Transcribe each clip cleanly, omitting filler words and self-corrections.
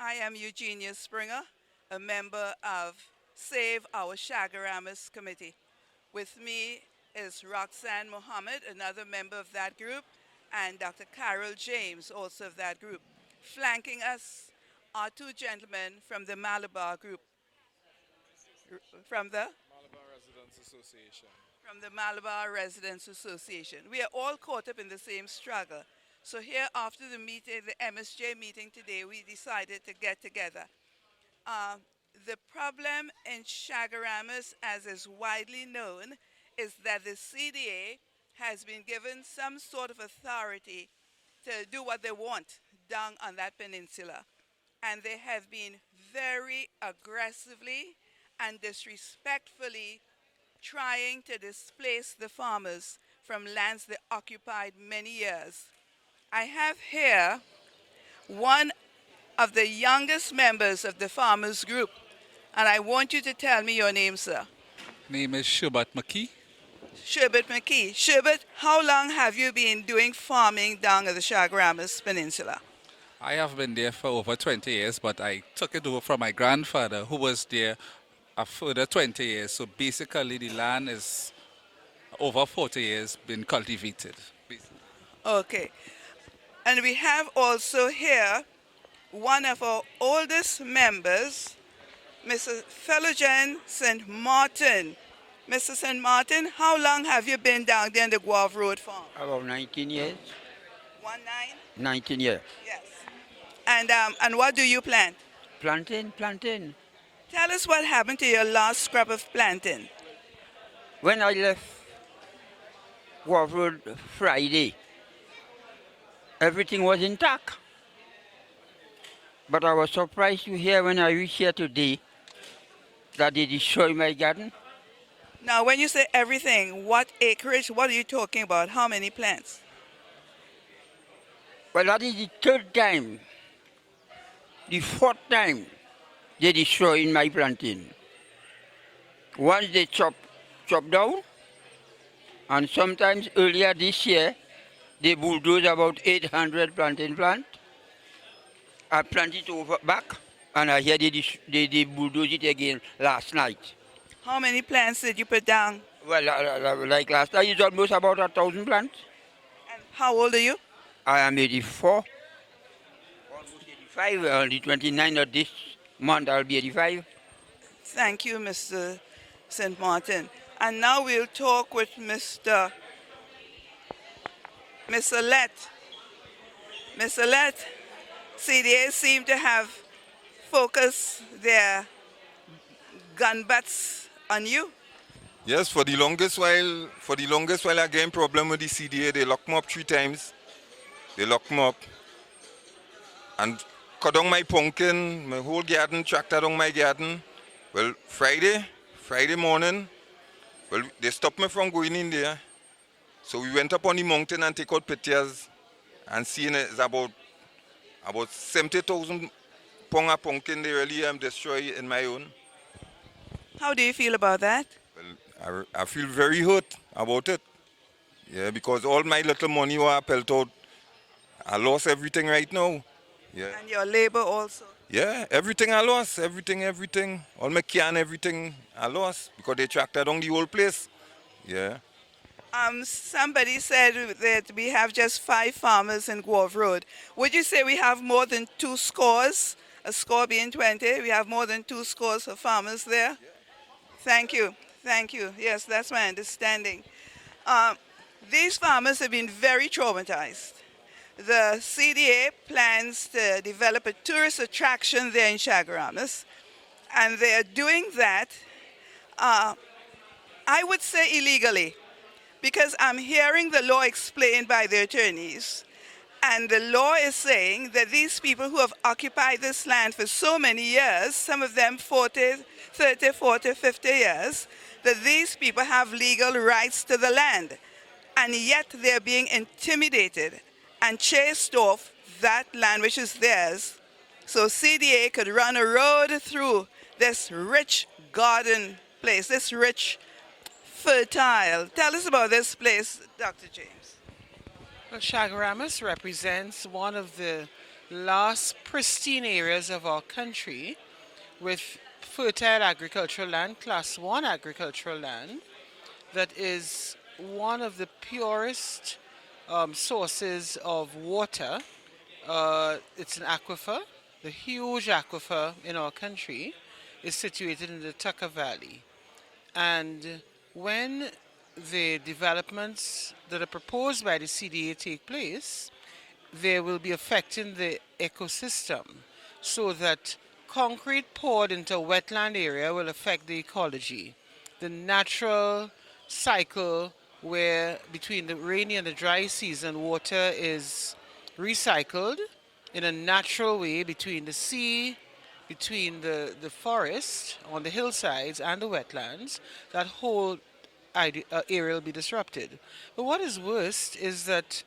I am Eugenia Springer, a member of Save Our Chaguaramas Committee. With me is Roxanne Mohammed, another member of that group, and Dr. Carol James, also of that group. Flanking us are two gentlemen from the Malabar group, from the Malabar Residents Association. from the Malabar Residents Association. We are all caught up in the same struggle. So here after the meeting, the MSJ meeting today, we decided to get together. Uh, the problem in Chaguaramas, as is widely known, is that the CDA has been given some sort of authority to do what they want down on that peninsula. And they have been very aggressively and disrespectfully trying to displace the farmers from lands they occupied many years. I have here one of the youngest members of the farmers group, and I want you to tell me your name, sir. Name is Shubat McKee. Sherbert McKee. Sherbert, how long have you been doing farming down at the Chaguaramas Peninsula? I have been there for over 20 years, but I took it over from my grandfather, who was there a further 20 years. So basically, the land is over 40 years been cultivated. Okay. And we have also here one of our oldest members, Mr. Philogen St. Martin. Mr. St. Martin, how long have you been down there in the Guave Road farm? About 19 years. 19? 19 years. Yes. And what do you plant? Plantain. Tell us what happened to your last crop of plantain. When I left Wharf Road Friday, everything was intact. But I was surprised to hear when I reached here today that they destroyed my garden. Now, when you say everything, what acreage, what are you talking about? How many plants? Well, that is the third time, the fourth time they destroyed my plantain. Once they chop down, and sometimes earlier this year, they bulldozed about 800 plantain plant. I planted over back, and I hear they bulldozed it again last night. How many plants did you put down? Well, like last night, it's almost about 1,000 plants. And how old are you? I am 84, almost 85. On the 29th of this month, I'll be 85. Thank you, Mr. St. Martin. And now we'll talk with Miss Alette. Miss Alette, CDA seem to have focused their gun butts on you. Yes, for the longest while I get problem with the CDA, they lock me up 3 times. They lock me up and cut down my pumpkin, my whole garden, tractor down my garden. Well, Friday morning, well, they stopped me from going in there. So we went up on the mountain and take out pictures and seeing it's about 70,000 pound of pumpkin they really destroy in my own. How do you feel about that? Well, I feel very hurt about it. Yeah, because all my little money was pelt out. I lost everything right now. Yeah. And your labor also. Yeah, everything I lost. Everything. All my can, everything I lost because they tractor down the whole place. Yeah. Somebody said that we have just 5 farmers in Guave Road. Would you say we have more than 2 scores? A score being 20, we have more than 2 scores of farmers there? Yeah. Thank you. Yes, that's my understanding. These farmers have been very traumatized. The CDA plans to develop a tourist attraction there in Chaguaramas, and they are doing that, I would say illegally, because I'm hearing the law explained by the attorneys, and the law is saying that these people who have occupied this land for so many years, some of them 30, 40, 50 years, that these people have legal rights to the land, and yet they're being intimidated and chased off that land which is theirs, so CDA could run a road through this rich garden place, this rich, fertile. Tell us about this place, Dr. James. Well, Chaguaramas represents one of the last pristine areas of our country with fertile agricultural land, class 1 agricultural land, that is one of the purest sources of water. It's an aquifer. The huge aquifer in our country is situated in the Tucker Valley. And when the developments that are proposed by the CDA take place, they will be affecting the ecosystem, so that concrete poured into a wetland area will affect the ecology. The natural cycle where between the rainy and the dry season, water is recycled in a natural way between the sea, between the forest on the hillsides and the wetlands. That whole area will be disrupted. But what is worst is that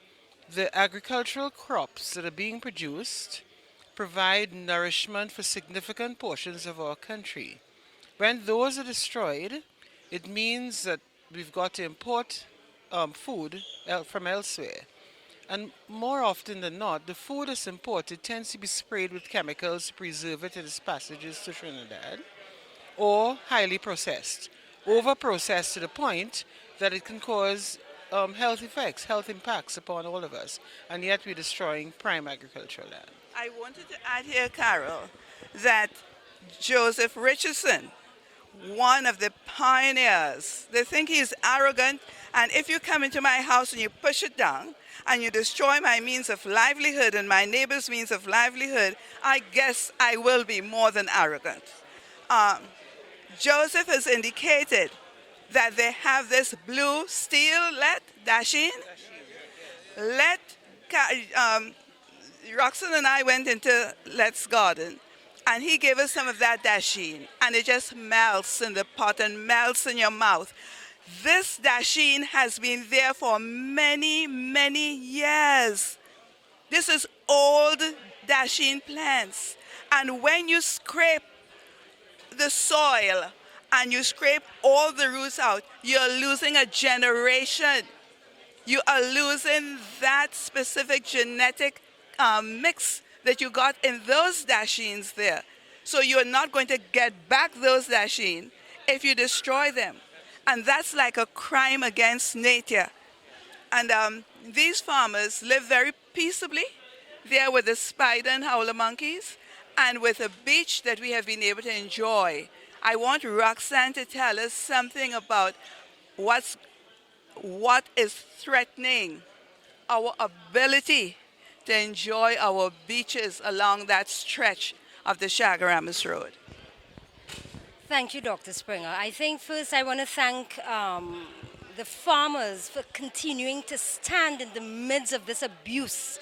the agricultural crops that are being produced provide nourishment for significant portions of our country. When those are destroyed, it means that we've got to import food from elsewhere. And more often than not, the food that's imported tends to be sprayed with chemicals to preserve it in its passages to Trinidad, or highly processed, over-processed to the point that it can cause health effects, health impacts upon all of us, and yet we're destroying prime agricultural land. I wanted to add here, Carol, that Joseph Richardson, one of the pioneers, they think he's arrogant, and if you come into my house and you push it down and you destroy my means of livelihood and my neighbor's means of livelihood, I guess I will be more than arrogant. Joseph has indicated that they have this blue steel dasheen. Roxanne and I went into Let's Garden, and he gave us some of that dasheen, and it just melts in the pot and melts in your mouth. This dasheen has been there for many, many years. This is old dasheen plants, and when you scrape the soil and you scrape all the roots out, you're losing a generation. You are losing that specific genetic mix that you got in those dasheens there. So you're not going to get back those dasheen if you destroy them. And that's like a crime against nature. And these farmers live very peaceably there with the spider and howler monkeys, and with a beach that we have been able to enjoy. I want Roxanne to tell us something about what is threatening our ability to enjoy our beaches along that stretch of the Chaguaramas Road. Thank you, Dr. Springer. I think first I want to thank the farmers for continuing to stand in the midst of this abuse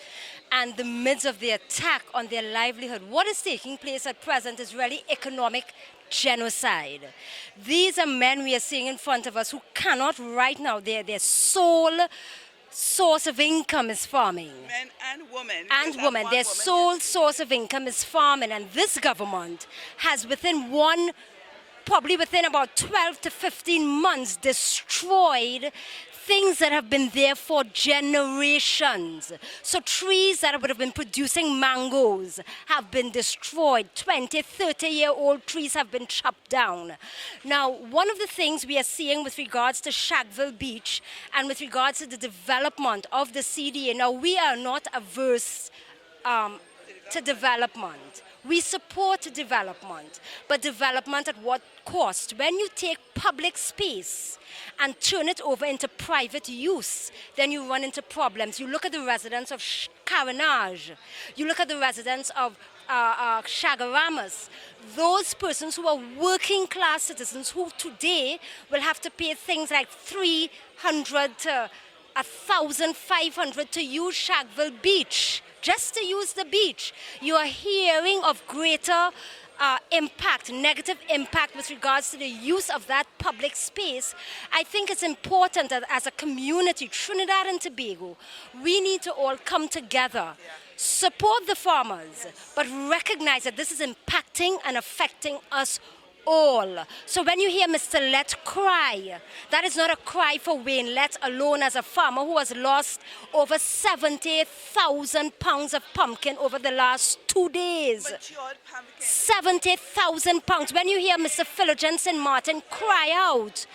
and the midst of the attack on their livelihood. What is taking place at present is really economic genocide. These are men we are seeing in front of us who cannot right now, their sole source of income is farming. Men and women. And women. Their sole source of income is farming. And this government has probably within about 12 to 15 months, destroyed things that have been there for generations. So trees that would have been producing mangoes have been destroyed. 20, 30-year-old trees have been chopped down. Now, one of the things we are seeing with regards to Shagville Beach and with regards to the development of the CDA, now we are not averse to development. We support development, but development at what cost? When you take public space and turn it over into private use, then you run into problems. You look at the residents of Carenage, you look at the residents of Chaguaramas, those persons who are working class citizens who today will have to pay things like $300 to $1,500 to use Shagville Beach, just to use the beach. You are hearing of greater impact, negative impact with regards to the use of that public space. I think it's important that as a community, Trinidad and Tobago, we need to all come together, support the farmers, but recognize that this is impacting and affecting us all. So when you hear Mr. Let cry, that is not a cry for Wayne Let alone as a farmer who has lost over 70,000 pounds of pumpkin over the last 2 days. Matured pumpkin. 70,000 pounds. When you hear Mr. Philogene Martin cry out,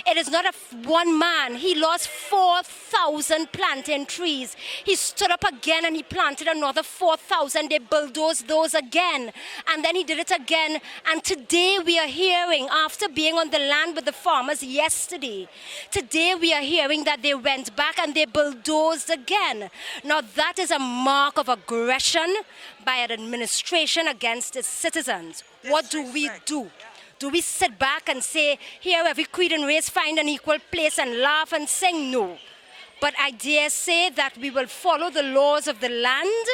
it is not one man. He lost 4,000 plantain trees. He stood up again and he planted another 4,000. They bulldozed those again. And then he did it again. And today we are hearing, after being on the land with the farmers yesterday, today we are hearing that they went back and they bulldozed again. Now that is a mark of aggression by an administration against its citizens. What do we do? Do we sit back and say, here every creed and race find an equal place and laugh and sing? No. But I dare say that we will follow the laws of the land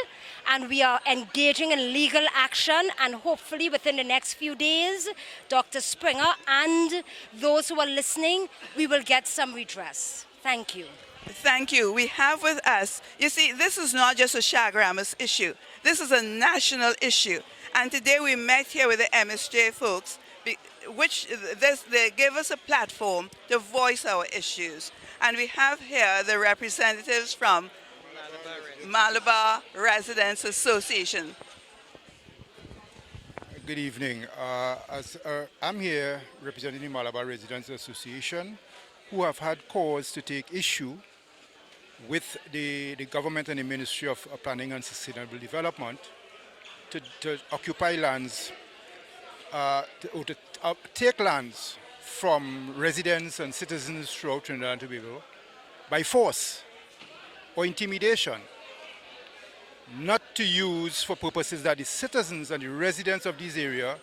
and we are engaging in legal action, and hopefully within the next few days, Dr. Springer and those who are listening, we will get some redress. Thank you. Thank you. We have with us, you see, this is not just a Chaguaramas issue. This is a national issue. And today we met here with the MSJ folks, which they give us a platform to voice our issues. And we have here the representatives from Malabar Residents Association. Good evening. I'm here representing the Malabar Residents Association, who have had cause to take issue with the government and the Ministry of Planning and Sustainable Development to occupy lands, to take lands from residents and citizens throughout Trinidad and Tobago by force or intimidation, not to use for purposes that the citizens and the residents of this area,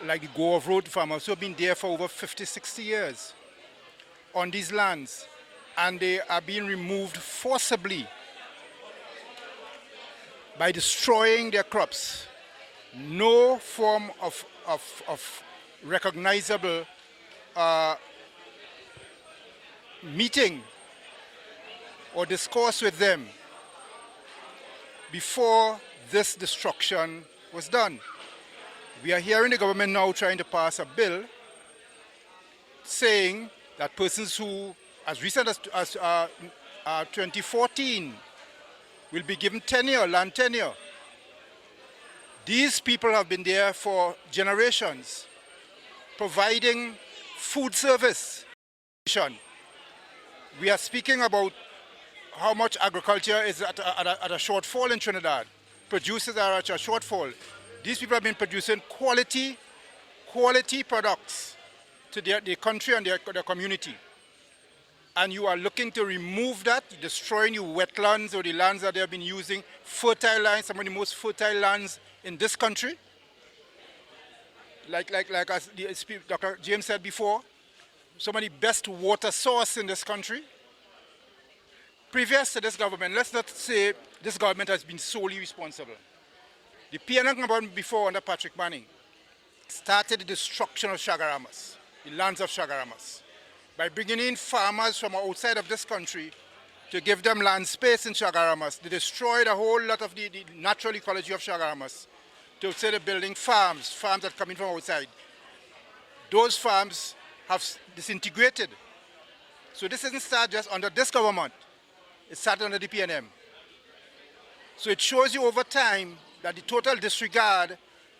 like the Guave Road farmers who have been there for over 50, 60 years on these lands, and they are being removed forcibly by destroying their crops. No form of recognizable meeting or discourse with them before this destruction was done. We are hearing the government now trying to pass a bill saying that persons who, as recent as 2014, will be given tenure, land tenure. These people have been there for generations, providing food service. We are speaking about how much agriculture is at a shortfall in Trinidad. Producers are at a shortfall. These people have been producing quality products to their country and their community. And you are looking to remove that, destroying your wetlands or the lands that they have been using, fertile lands, some of the most fertile lands in this country. Like as Dr. James said before, some of the best water source in this country. Previous to this government, let's not say this government has been solely responsible. The PNL government before, under Patrick Manning, started the destruction of Chaguaramas, the lands of Chaguaramas, by bringing in farmers from outside of this country to give them land space in Chaguaramas. They destroyed a whole lot of the natural ecology of Chaguaramas to say they're building farms that come in from outside. Those farms have disintegrated. So this doesn't start just under this government. It started under the PNM. So it shows you over time that the total disregard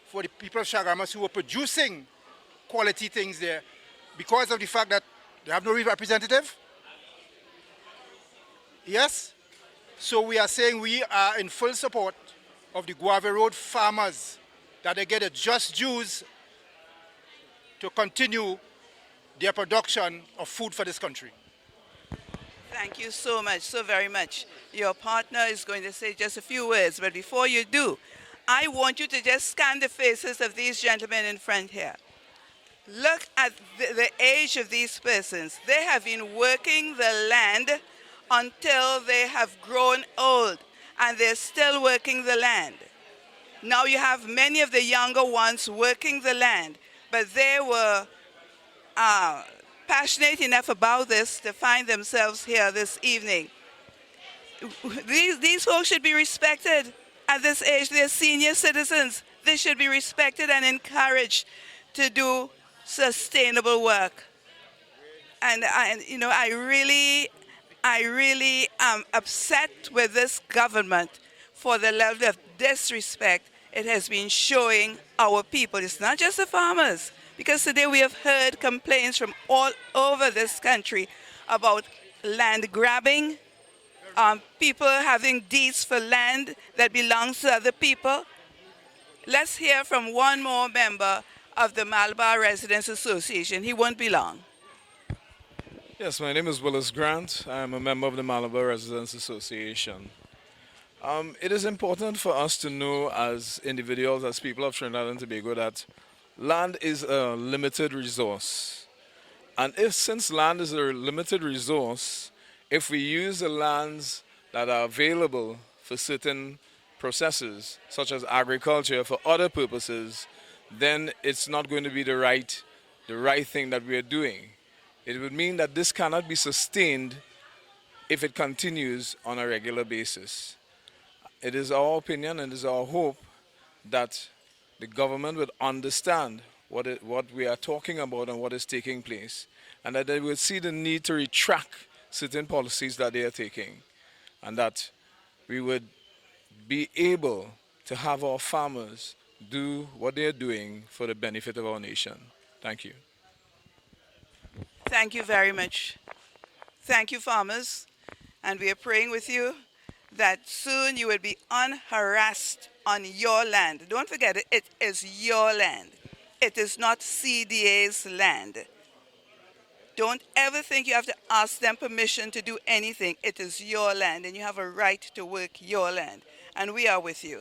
for the people of Chaguaramas who were producing quality things there, because of the fact that they have no real representative. Yes? So we are saying we are in full support of the Guave Road farmers, that they get a just dues to continue their production of food for this country. Thank you so much, so very much. Your partner is going to say just a few words, but before you do, I want you to just scan the faces of these gentlemen in front here. Look at the age of these persons. They have been working the land until they have grown old, and they're still working the land. Now you have many of the younger ones working the land, but they were passionate enough about this to find themselves here this evening. These folks should be respected at this age. They're senior citizens. They should be respected and encouraged to do sustainable work. And I really am upset with this government for the level of disrespect it has been showing our people. It's not just the farmers, because today we have heard complaints from all over this country about land grabbing, people having deeds for land that belongs to other people. Let's hear from one more member of the Malabar Residents Association. He won't be long. Yes, my name is Willis Grant. I am a member of the Malabar Residents Association. It is important for us to know as individuals, as people of Trinidad and Tobago, that land is a limited resource. And since land is a limited resource, if we use the lands that are available for certain processes, such as agriculture, for other purposes, then it's not going to be the right thing that we are doing. It would mean that this cannot be sustained if it continues on a regular basis. It is our opinion and it is our hope that the government would understand what we are talking about and what is taking place, and that they would see the need to retract certain policies that they are taking, and that we would be able to have our farmers do what they are doing for the benefit of our nation. Thank you. Thank you very much. Thank you, farmers. And we are praying with you that soon you will be unharassed on your land. Don't forget, it is your land. It is not CDA's land. Don't ever think you have to ask them permission to do anything. It is your land, and you have a right to work your land. And we are with you.